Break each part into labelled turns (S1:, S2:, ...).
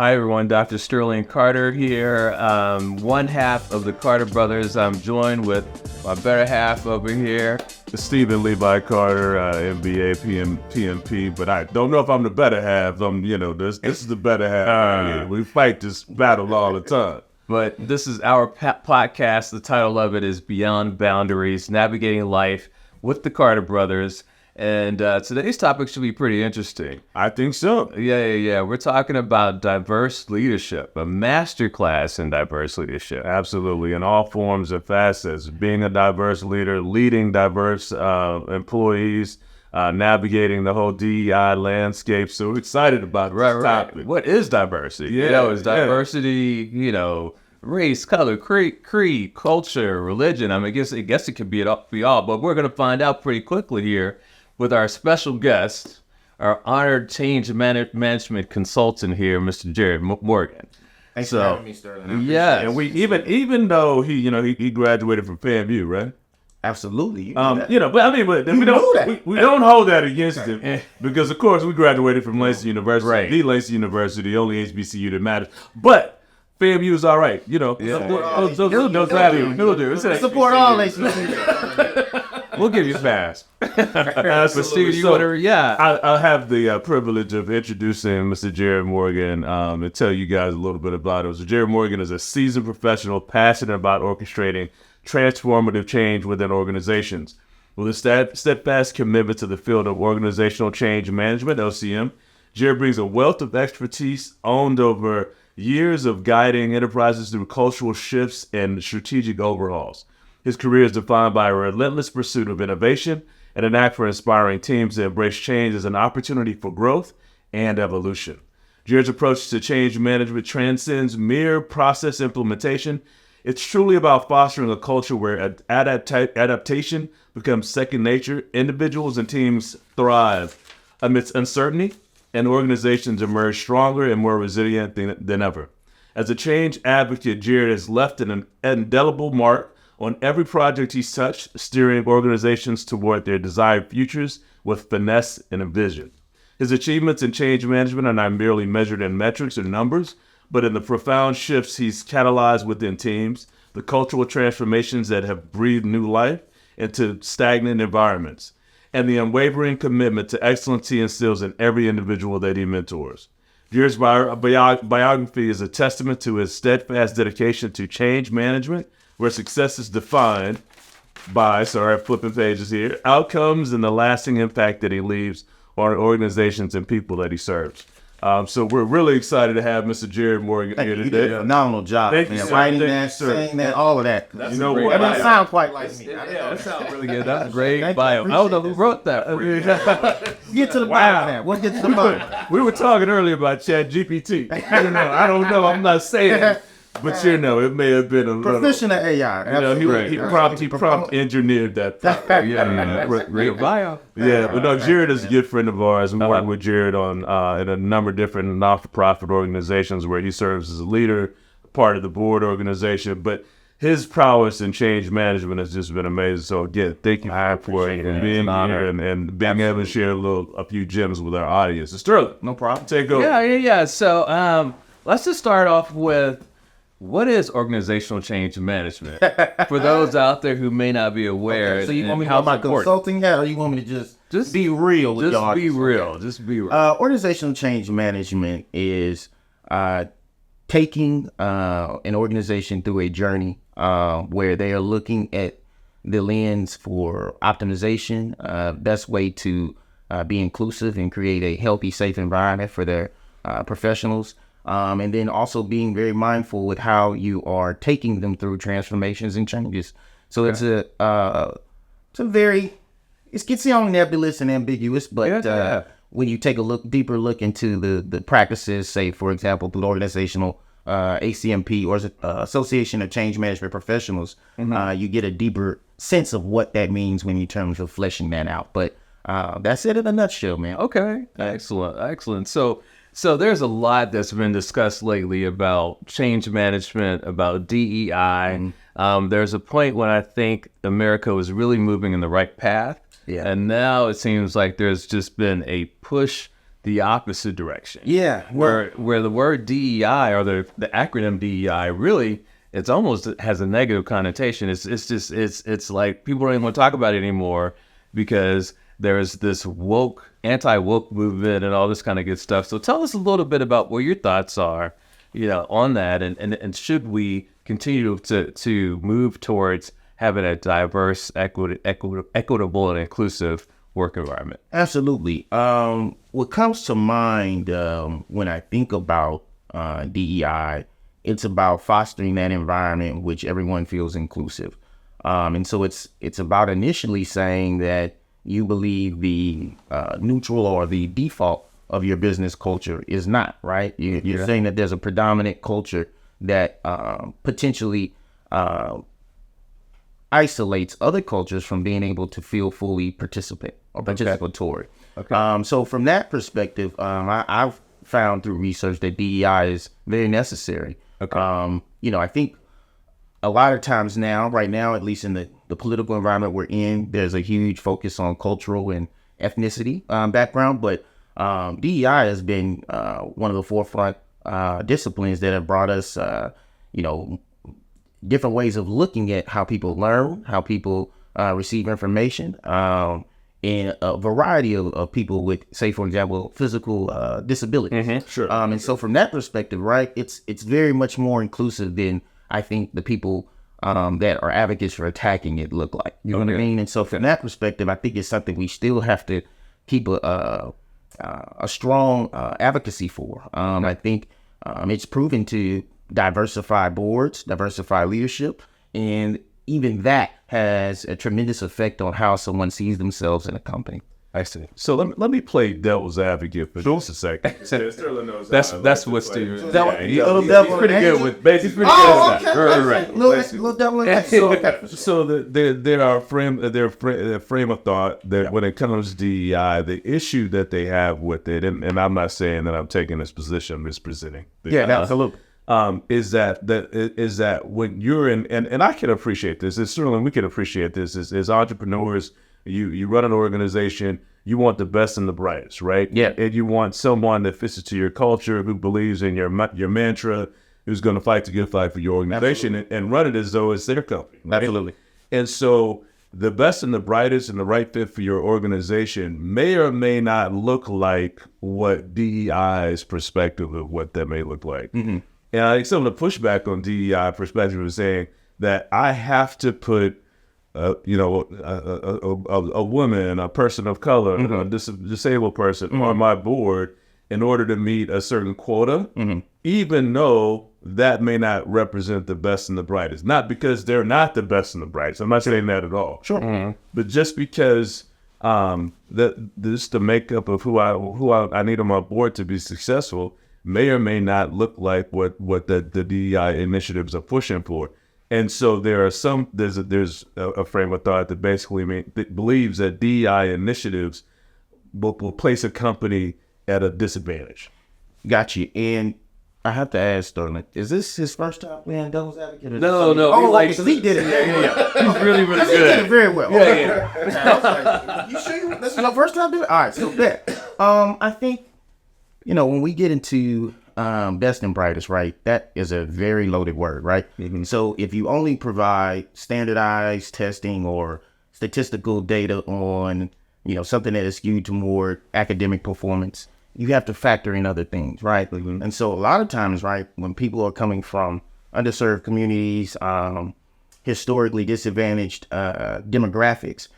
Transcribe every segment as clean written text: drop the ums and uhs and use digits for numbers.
S1: Hi everyone, Dr. Sterling Carter here, one half of the Carter brothers. I'm joined with my better half over here.
S2: Stephen Levi Carter, MBA, PMP, but I don't know if I'm the better half. This is the better half. We fight this battle all the time.
S1: But this is our podcast. The title of it is Beyond Boundaries, Navigating Life with the Carter brothers. And today's topic should be pretty interesting.
S2: I think so.
S1: Yeah. We're talking about diverse leadership, a masterclass in diverse leadership.
S2: Absolutely, in all forms and facets. Being a diverse leader, leading diverse employees, navigating the whole DEI landscape. So we're excited about this topic.
S1: What is diversity? Is diversity, race, color, creed, culture, religion. I mean, I guess it could be all, but we're going to find out pretty quickly here with our special guest, our honored change management consultant here, Mr. Jared Morgan.
S3: Thanks for having me, Sterling.
S1: Yeah,
S2: and we even though he graduated from FAMU, right?
S3: Absolutely.
S2: But we don't hold that against him because of course we graduated from Langston University, the Langston University, the only HBCU that matters. But FAMU is all right, He'll do.
S3: Support all Langston.
S1: We'll give you a pass.
S2: But Steve, I'll have the privilege of introducing Mr. Jared Morgan and tell you guys a little bit about it. So Jared Morgan is a seasoned professional passionate about orchestrating transformative change within organizations. With a steadfast commitment to the field of organizational change management, OCM, Jared brings a wealth of expertise owned over years of guiding enterprises through cultural shifts and strategic overhauls. His career is defined by a relentless pursuit of innovation and a knack for inspiring teams to embrace change as an opportunity for growth and evolution. Jared's approach to change management transcends mere process implementation. It's truly about fostering a culture where adaptation becomes second nature, individuals and teams thrive amidst uncertainty, and organizations emerge stronger and more resilient than ever. As a change advocate, Jared has left an indelible mark on every project he's touched, steering organizations toward their desired futures with finesse and a vision. His achievements in change management are not merely measured in metrics or numbers, but in the profound shifts he's catalyzed within teams, the cultural transformations that have breathed new life into stagnant environments, and the unwavering commitment to excellence he instills in every individual that he mentors. Jared's biography is a testament to his steadfast dedication to change management, where success is defined by, flipping pages here, outcomes and the lasting impact that he leaves on organizations and people that he serves. So we're really excited to have Mr. Jared Morgan here today.
S3: You did a phenomenal job.
S2: Thank you,
S3: writing that, saying that, all of that.
S1: That's
S3: It doesn't sound quite like me.
S1: That sounds really good. That's a great bio. I don't know who wrote that.
S3: Get to the bottom of that. We'll get to the bottom.
S2: We were talking earlier about ChatGPT. I don't know. I'm not saying but it may have been a little
S3: proficient at AI.
S2: He prompt engineered that.
S1: Great bio.
S2: But no, Jared is a good friend of ours. We worked with Jared on in a number of different not-for-profit organizations where he serves as a leader, part of the board organization. But his prowess in change management has just been amazing. So again, thank you for being here and being able to share a few gems with our audience. Sterling,
S3: No problem.
S2: take over.
S1: Yeah. So let's just start off with, what is organizational change management? For those out there who may not be aware.
S3: Okay, so you want me to have my consulting hat, or you want me to just be real with y'all?
S1: Just be real.
S3: Organizational change management is taking an organization through a journey where they are looking at the lens for optimization, best way to be inclusive and create a healthy, safe environment for their professionals. And then also being very mindful with how you are taking them through transformations and changes. So it's a very, it gets on nebulous and ambiguous, but when you take a deeper look into the practices, say, for example, the organizational ACMP or Association of Change Management Professionals, you get a deeper sense of what that means when in terms of fleshing that out. But that's it in a nutshell, man.
S1: Okay, excellent. So there's a lot that's been discussed lately about change management, about DEI. There's a point when I think America was really moving in the right path.
S3: Yeah.
S1: And now it seems like there's just been a push the opposite direction.
S3: Yeah.
S1: Where the word DEI or the acronym DEI really, it's almost has a negative connotation. It's like people don't even want to talk about it anymore because there's this anti-woke movement and all this kind of good stuff. So tell us a little bit about what your thoughts are, on that, and should we continue to move towards having a diverse, equitable, and inclusive work environment?
S3: Absolutely. What comes to mind when I think about DEI, it's about fostering that environment in which everyone feels inclusive. And so it's about initially saying that you believe the neutral or the default of your business culture is not, right? You're saying that there's a predominant culture that potentially isolates other cultures from being able to feel fully participatory.
S1: Okay.
S3: So from that perspective, I've found through research that DEI is very necessary.
S1: Okay.
S3: I think a lot of times right now, at least in the political environment we're in, there's a huge focus on cultural and ethnicity background, but DEI has been one of the forefront disciplines that have brought us, different ways of looking at how people learn, how people receive information, and a variety of people with, say, for example, physical disabilities.
S1: Mm-hmm. Sure.
S3: And so from that perspective, right, it's very much more inclusive than I think the people that are advocates for attacking it look like. You know what I mean? And so from that perspective, I think it's something we still have to keep a strong advocacy for. I think it's proven to diversify boards, diversify leadership, and even that has a tremendous effect on how someone sees themselves in a company.
S1: I see.
S2: So let me play devil's advocate for just a second.
S1: That's what Steve.
S2: He's
S3: pretty
S2: good with basically.
S3: Right. Little devil
S2: So there are frame of thought that when it comes to DEI, the issue that they have with it, and I'm not saying that I'm taking this position, I'm just presenting.
S3: absolutely.
S2: Is that when you're in, and I can appreciate this, and certainly we can appreciate this as entrepreneurs. You run an organization, you want the best and the brightest, right?
S3: Yeah.
S2: And you want someone that fits into your culture, who believes in your mantra, who's going to fight the good fight for your organization and run it as though it's their company. Right?
S3: Absolutely.
S2: And so the best and the brightest and the right fit for your organization may or may not look like what DEI's perspective of what that may look like.
S3: Mm-hmm.
S2: And I think some of the pushback on DEI perspective is saying that I have to put a woman, a person of color, a disabled person on my board in order to meet a certain quota, even though that may not represent the best and the brightest. Not because they're not the best and the brightest. I'm not saying that at all.
S3: Sure.
S2: But just because the makeup of who I need on my board to be successful may or may not look like what the DEI initiatives are pushing for. And so there's a frame of thought that basically that believes that DEI initiatives will place a company at a disadvantage.
S3: Got you. And I have to ask, Sterling, is this his first time playing devil's advocate?
S1: No.
S3: So he did it.
S1: He's really
S3: He
S1: good.
S3: did it very well.
S1: Yeah.
S3: I was like, you sure this is your first time doing it? All right, so bet. I think, when we get into best and brightest, right, that is a very loaded word, right? Mm-hmm. So if you only provide standardized testing or statistical data on, something that is skewed to more academic performance, you have to factor in other things, right? Mm-hmm. And so a lot of times, right, when people are coming from underserved communities, historically disadvantaged demographics,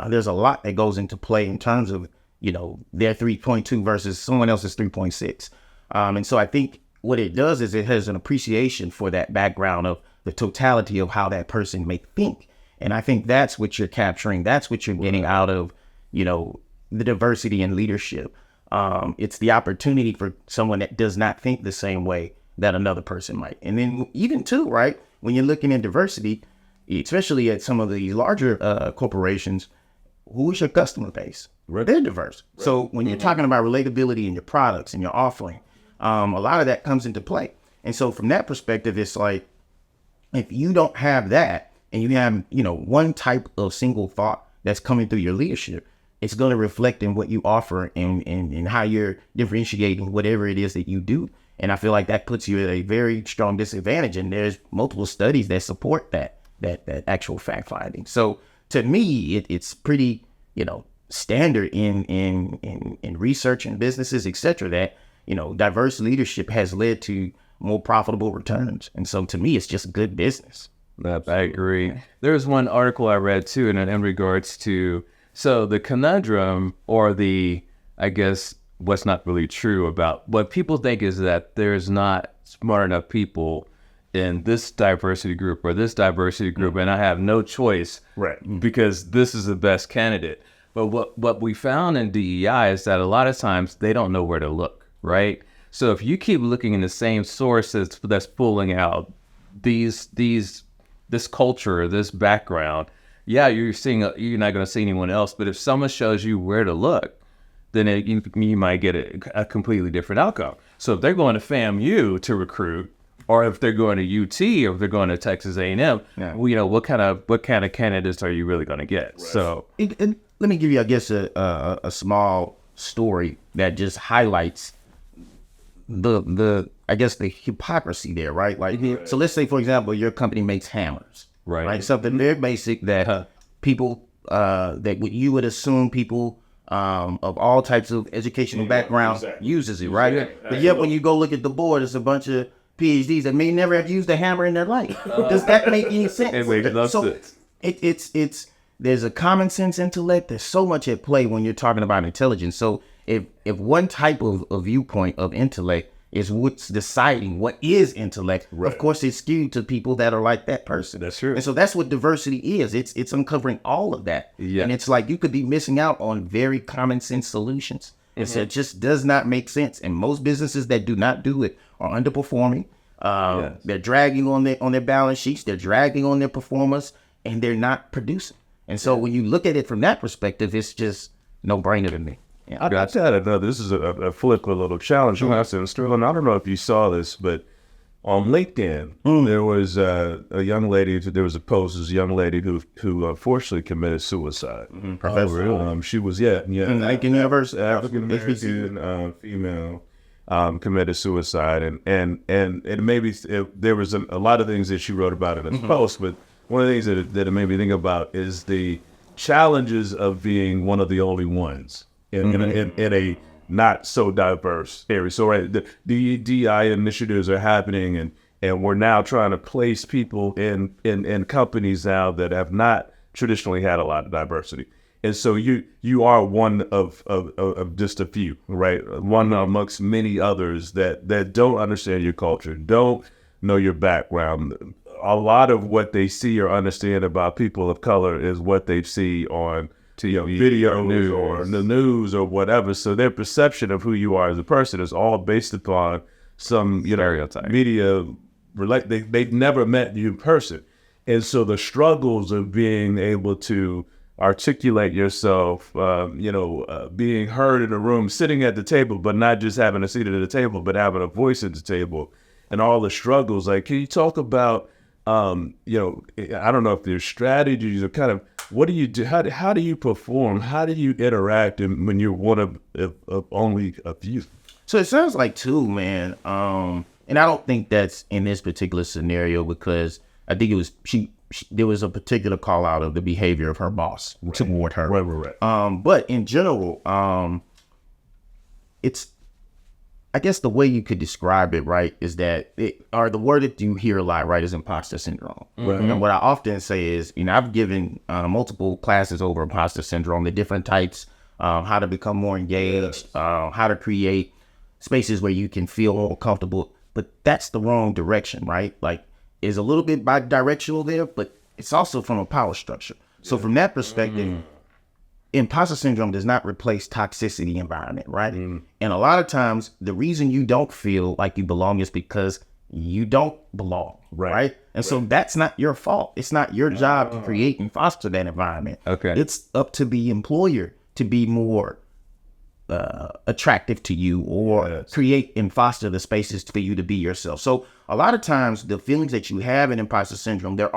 S3: there's a lot that goes into play in terms of, their 3.2 versus someone else's 3.6. And so I think what it does is it has an appreciation for that background of the totality of how that person may think. And I think that's what you're capturing. That's what you're getting out of, the diversity in leadership. It's the opportunity for someone that does not think the same way that another person might. And then even too, right, when you're looking at diversity, especially at some of the larger corporations, who is your customer base?
S2: Right.
S3: They're diverse. Right. So when you're talking about relatability in your products and your offering, a lot of that comes into play. And so from that perspective, it's like, if you don't have that and you have, one type of single thought that's coming through your leadership, it's going to reflect in what you offer and how you're differentiating whatever it is that you do. And I feel like that puts you at a very strong disadvantage. And there's multiple studies that support that actual fact finding. So to me, it's pretty, standard in research and businesses, et cetera, that, diverse leadership has led to more profitable returns. And so to me, it's just good business.
S1: I agree. There's one article I read too, in regards to, so the conundrum, or I guess what's not really true about what people think is that there's not smart enough people in this diversity group or this diversity group, and I have no choice,
S2: right?
S1: Because this is the best candidate. But what we found in DEI is that a lot of times they don't know where to look, right? So if you keep looking in the same sources that's pulling out this culture, this background, yeah, you're not going to see anyone else. But if someone shows you where to look, then you might get a completely different outcome. So if they're going to FAMU to recruit, or if they're going to UT, or if they're going to Texas A&M, what kind of candidates are you really going to get? Right. So
S3: let me give you, I guess, a small story that just highlights the hypocrisy there, right? Like, so let's say, for example, your company makes hammers, right? Something very basic that people that you would assume people of all types of educational background uses it, right?
S2: Yeah,
S3: but yet when you go look at the board, it's a bunch of PhDs that may never have used a hammer in their life. Does that make any sense? It's there's a common sense intellect. There's so much at play when you're talking about intelligence. So if one type of viewpoint of intellect is what's deciding what is intellect, of course it's skewed to people that are like that person.
S2: That's true.
S3: And so that's what diversity is. It's uncovering all of that. Yeah. And it's like you could be missing out on very common sense solutions. And so it just does not make sense. And most businesses that do not do it are underperforming. They're dragging on their balance sheets. They're dragging on their performance, and they're not producing. And so when you look at it from that perspective, it's just no brainer to me.
S2: Yeah. I said another. This is a flip, a little challenge. Sterling, I don't know if you saw this, but on LinkedIn, there was a young lady. There was a post. This young lady who unfortunately committed suicide.
S3: Professor,
S2: she was Lincoln University, African American female, committed suicide, and maybe there was a lot of things that she wrote about in this post, but one of the things that it made me think about is the challenges of being one of the only ones in a not so diverse area. So the DEI initiatives are happening, and we're now trying to place people in companies now that have not traditionally had a lot of diversity. And so you are one of just a few, right? One amongst many others that don't understand your culture, don't know your background. A lot of what they see or understand about people of color is what they see on TV, video news, or the news or whatever. So their perception of who you are as a person is all based upon some
S1: stereotype.
S2: Media. They've never met you in person, and so the struggles of being able to articulate yourself, being heard in a room, sitting at the table, but not just having a seat at the table, but having a voice at the table, and all the struggles. Like, can you talk about, I don't know if there's strategies or kind of, what do you do? How do you perform? How do you interact when you're one of only a few?
S3: So it sounds like two, man. And I don't think that's in this particular scenario, because I think it was there was a particular call out of the behavior of her boss toward her.
S2: Right.
S3: But in general, it's, I guess the way you could describe it, right, is that the word that you hear a lot, right, is imposter syndrome.
S2: Right.
S3: And what I often say is, I've given multiple classes over imposter syndrome, the different types, how to become more engaged, how to create spaces where you can feel more comfortable. But that's the wrong direction, right? Like, is a little bit bi-directional there, but it's also from a power structure. So from that perspective, imposter syndrome does not replace toxicity environment, right? And a lot of times, the reason you don't feel like you belong is because you don't belong, right? And so that's not your fault. It's not your job to create and foster that environment.
S1: Okay.
S3: It's up to the employer to be more attractive to you, or create and foster the spaces for you to be yourself. So a lot of times, the feelings that you have in imposter syndrome, there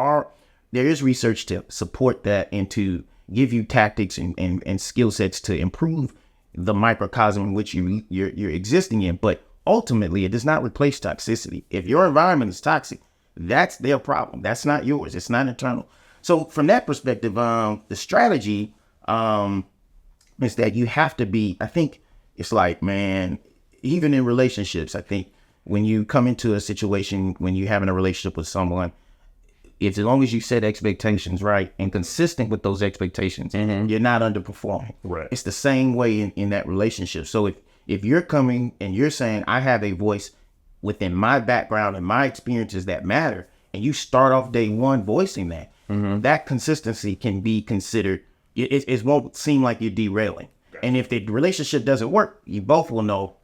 S3: is research to support that and to give you tactics and skill sets to improve the microcosm in which you're existing in. But ultimately, it does not replace toxicity. If your environment is toxic, that's their problem. That's not yours. It's not internal. So from that perspective, the strategy is that you have to be, I think it's like, man, even in relationships, I think when you come into a situation, when you're having a relationship with someone, as long as you set expectations right and consistent with those expectations, you're not underperforming.
S2: Right.
S3: It's the same way in that relationship. So if you're coming and you're saying, I have a voice within my background and my experiences that matter, and you start off day one voicing that, that consistency can be considered, it won't seem like you're derailing. And if the relationship doesn't work, you both will know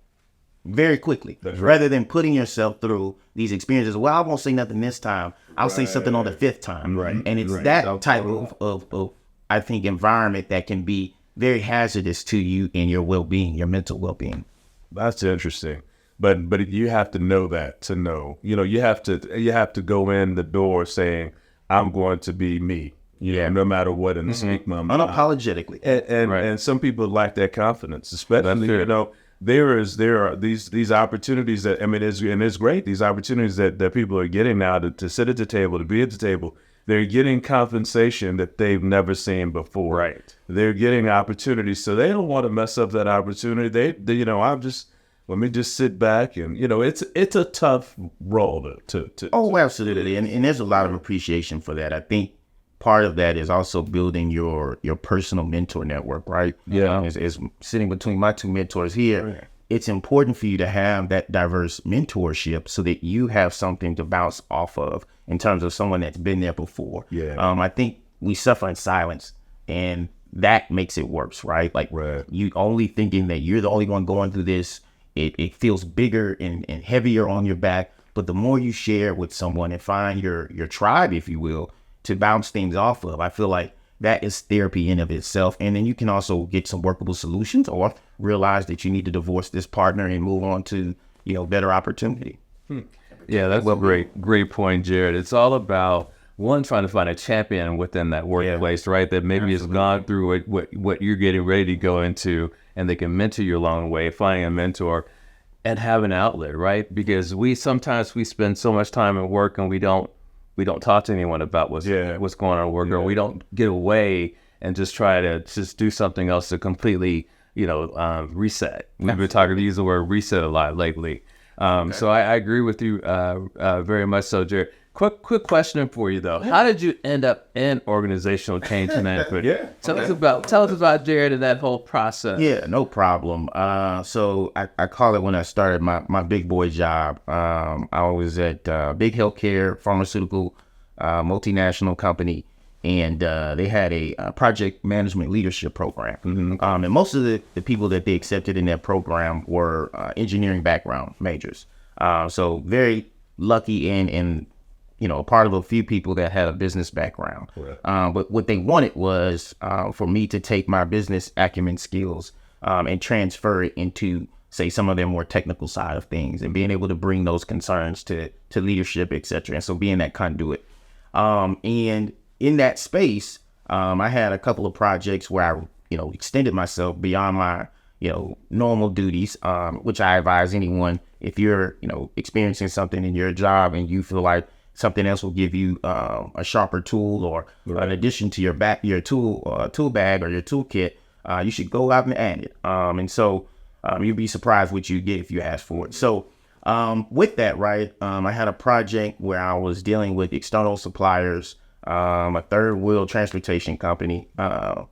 S3: very quickly, rather than putting yourself through these experiences. Well, I won't say nothing this time. I'll say something on the 5th time. Right. And it's that type of, I think, environment that can be very hazardous to you and your well-being, your mental well-being.
S2: That's interesting. But you have to know that to know. You have to go in the door saying, I'm going to be me. No matter what, in the stigma.
S3: Unapologetically.
S2: And some people lack that confidence, especially, there are these opportunities that, I mean, it's great, these opportunities that people are getting now to sit at the table, to be at the table. They're getting compensation that they've never seen before. Right. They're getting opportunities, so they don't want to mess up that opportunity. They let me just sit back and, it's a tough role to
S3: Oh, absolutely. And there's a lot of appreciation for that. I think part of that is also building your personal mentor network, right?
S2: Yeah.
S3: Is sitting between my two mentors here. Right. It's important for you to have that diverse mentorship so that you have something to bounce off of in terms of someone that's been there before. Yeah. I think we suffer in silence, and that makes it worse, right? Like you only thinking that you're the only one going through this, it feels bigger and heavier on your back. But the more you share with someone and find your tribe, if you will, to bounce things off of, I feel like that is therapy in of itself. And then you can also get some workable solutions or realize that you need to divorce this partner and move on to, better opportunity.
S1: Yeah, that's a great point, Jared. It's all about, one, trying to find a champion within that workplace, right? That maybe has gone through what you're getting ready to go into, and they can mentor you along the way, finding a mentor and have an outlet, right? Because sometimes we spend so much time at work and we don't talk to anyone about what's going on at work, or we don't get away and just try to just do something else to completely, reset. We've been talking to use the word reset a lot lately. So I agree with you very much so, Jared. Quick question for you though. How did you end up in organizational change management? Tell us about Jared and that whole process.
S3: Yeah, no problem. So I call it, when I started my big boy job, I was at big healthcare, pharmaceutical, multinational company, and they had a project management leadership program. And most of the people that they accepted in that program were engineering background majors. So very lucky and a part of a few people that had a business background. But what they wanted was for me to take my business acumen skills and transfer it into, say, some of their more technical side of things, and being able to bring those concerns to leadership, et cetera. And so being that conduit. And in that space, I had a couple of projects where I, extended myself beyond my, normal duties, which I advise anyone, if you're, experiencing something in your job and you feel like something else will give you a sharper tool or an addition to your tool bag or your toolkit, you should go out and add it. And so you'll be surprised what you get if you ask for it. So with that, right, I had a project where I was dealing with external suppliers, a third wheel transportation company, a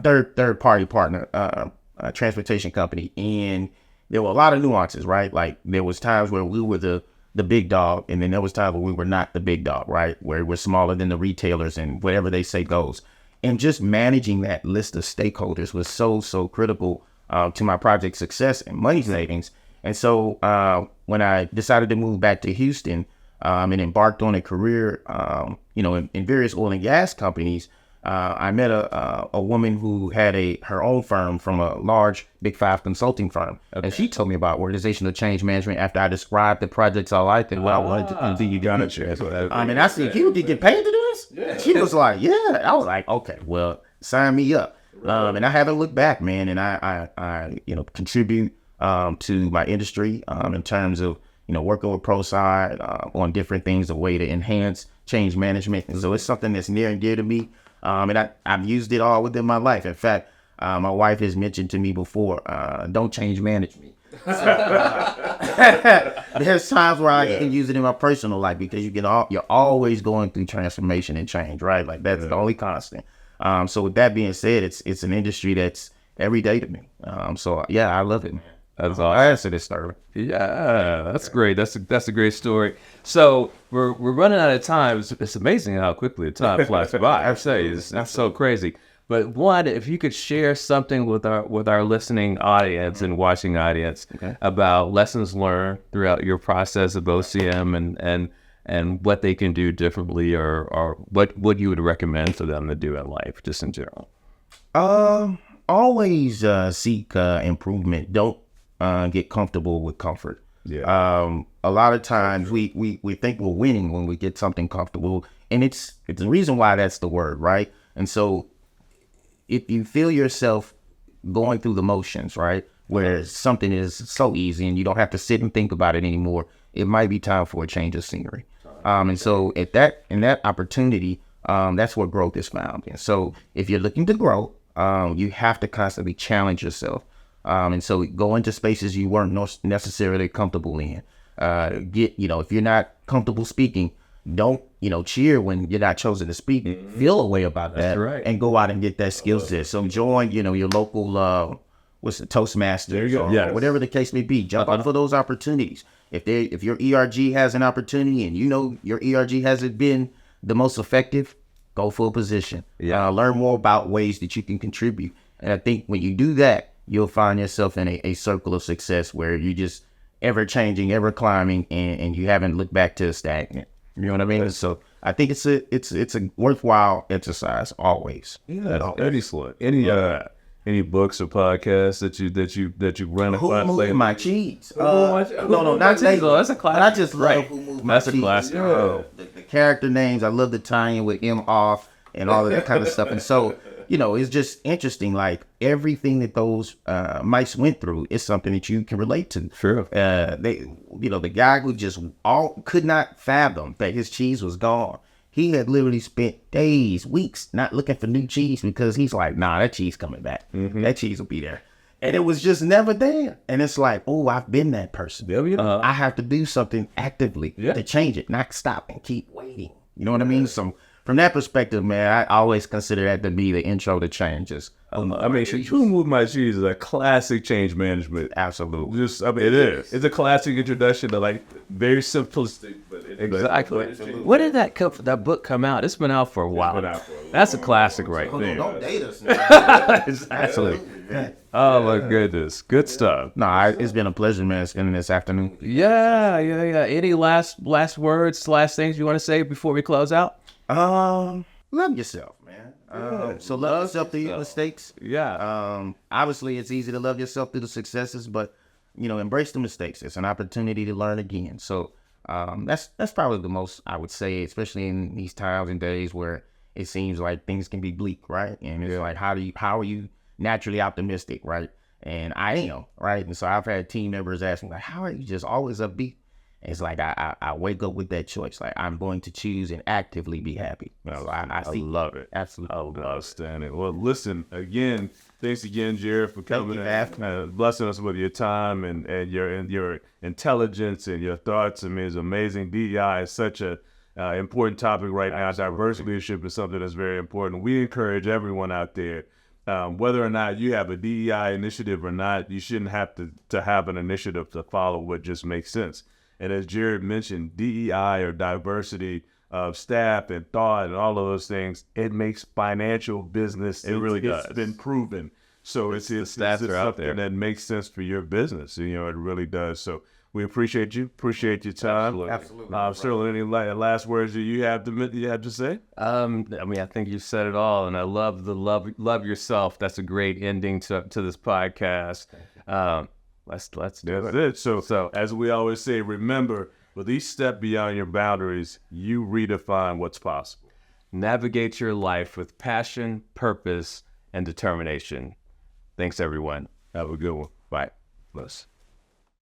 S3: third party partner, transportation company. And there were a lot of nuances, right? Like there was times where we were the big dog, and then there was times where we were not the big dog, right? Where we're smaller than the retailers and whatever they say goes. And just managing that list of stakeholders was so critical to my project success and money savings. And so when I decided to move back to Houston and embarked on a career, in various oil and gas companies, I met a woman who had her own firm from a large Big Five consulting firm. And she told me about organizational change management after I described the projects I liked and what I wanted to do. You got it. I said, you get paid to do this? Yeah. She was like, yeah. I was like, okay, well. sign me up. And I haven't looked back, man. And I contribute to my industry in terms of, working with ProSide on different things, a way to enhance change management. And so it's something that's near and dear to me. And I've used it all within my life. In fact, my wife has mentioned to me before, don't change manage me. There's times where I can use it in my personal life because you're always going through transformation and change, right? Like that's the only constant. So with that being said, it's an industry that's every day to me. So yeah, I love it, man.
S1: That's
S3: I
S1: awesome.
S3: answered this, Sterling.
S1: Yeah, that's great. That's a great story. So we're running out of time. It's amazing how quickly the time flies by. I say it's so crazy. But one, if you could share something with our listening audience and watching audience about lessons learned throughout your process of OCM and what they can do differently or what you would recommend for them to do in life, just in general.
S3: Always seek improvement. Don't get comfortable with comfort.
S2: Yeah.
S3: A lot of times we think we're winning when we get something comfortable, and it's the reason why that's the word, right? And so if you feel yourself going through the motions, right, where something is so easy and you don't have to sit and think about it anymore, it might be time for a change of scenery. And so in that opportunity, that's where growth is found. And so if you're looking to grow, you have to constantly challenge yourself. And so go into spaces you weren't necessarily comfortable in. If you're not comfortable speaking, don't, cheer when you're not chosen to speak. Feel a way about that,
S1: right.
S3: and go out and get that skill set. So join, your local, Toastmasters,
S2: There you go.
S3: or whatever the case may be. Jump out for those opportunities. If your ERG has an opportunity and your ERG hasn't been the most effective, go for a position. Learn more about ways that you can contribute. And I think when you do that, you'll find yourself in a circle of success where you're just ever changing, ever climbing, and you haven't looked back to stagnant. You know what I mean? So I think it's a worthwhile exercise always.
S2: Yeah, excellent. Any books or podcasts that you run
S3: Who
S2: across?
S3: Moved My Cheese?
S1: Moved My-
S3: No, not that.
S1: That's a classic.
S3: I just love
S1: Right.
S3: Who Moved My
S1: That's a
S3: Cheese.
S1: classic.
S3: The character names, I love the tie-in with M. Off and all of that kind of stuff. And so, it's just interesting. Like everything that those mice went through is something that you can relate to.
S1: Sure.
S3: The guy who just could not fathom that his cheese was gone. He had literally spent days, weeks not looking for new cheese because he's like, nah, that cheese coming back. That cheese will be there. And it was just never there. And it's like, oh, I've been that person. I have to do something actively to change it, not stop and keep waiting. You know what I mean? So from that perspective, man, I always consider that to be the intro to changes.
S2: Who Moved My Cheese is a classic change management.
S3: Absolutely.
S2: It is. It's a classic introduction to very simplistic, but
S1: Exactly. When did that book come out? It's been out for a while. That's a classic right there.
S3: Don't date us.
S1: Exactly. Oh my goodness. Good stuff.
S3: No, it's been a pleasure, man, spending this afternoon.
S1: Yeah. Any last words, last things you want to say before we close out?
S3: Love yourself, man. So love yourself through your mistakes.
S1: Yeah.
S3: Obviously, it's easy to love yourself through the successes, but embrace the mistakes. It's an opportunity to learn again. So that's probably the most I would say, especially in these times and days where it seems like things can be bleak, right? And it's like, how are you naturally optimistic, right? And I am, right? And so I've had team members ask me, like, how are you just always upbeat? It's like I wake up with that choice. Like, I'm going to choose and actively be happy.
S2: I love it.
S3: Absolutely.
S2: Outstanding. Well, listen, again, thanks again, Jared, for coming and blessing us with your time and your intelligence and your thoughts. I mean, it's amazing. DEI is such a important topic right now. Diverse leadership is something that's very important. We encourage everyone out there, whether or not you have a DEI initiative or not, you shouldn't have to have an initiative to follow what just makes sense. And as Jared mentioned, DEI or diversity of staff and thought and all of those things, it makes financial business. It really does. It's been proven. So it's
S1: stats are out there
S2: that makes sense for your business. It really does. So we appreciate you. Appreciate your time.
S3: Absolutely.
S2: Sterling, any last words that you have to say?
S1: I think you said it all, and I love the love yourself. That's a great ending to this podcast. Let's do it.
S2: That's it. So as we always say, remember, with each step beyond your boundaries, you redefine what's possible.
S1: navigate your life with passion, purpose, and determination. Thanks, everyone.
S2: Have a good one.
S1: Bye. Bless.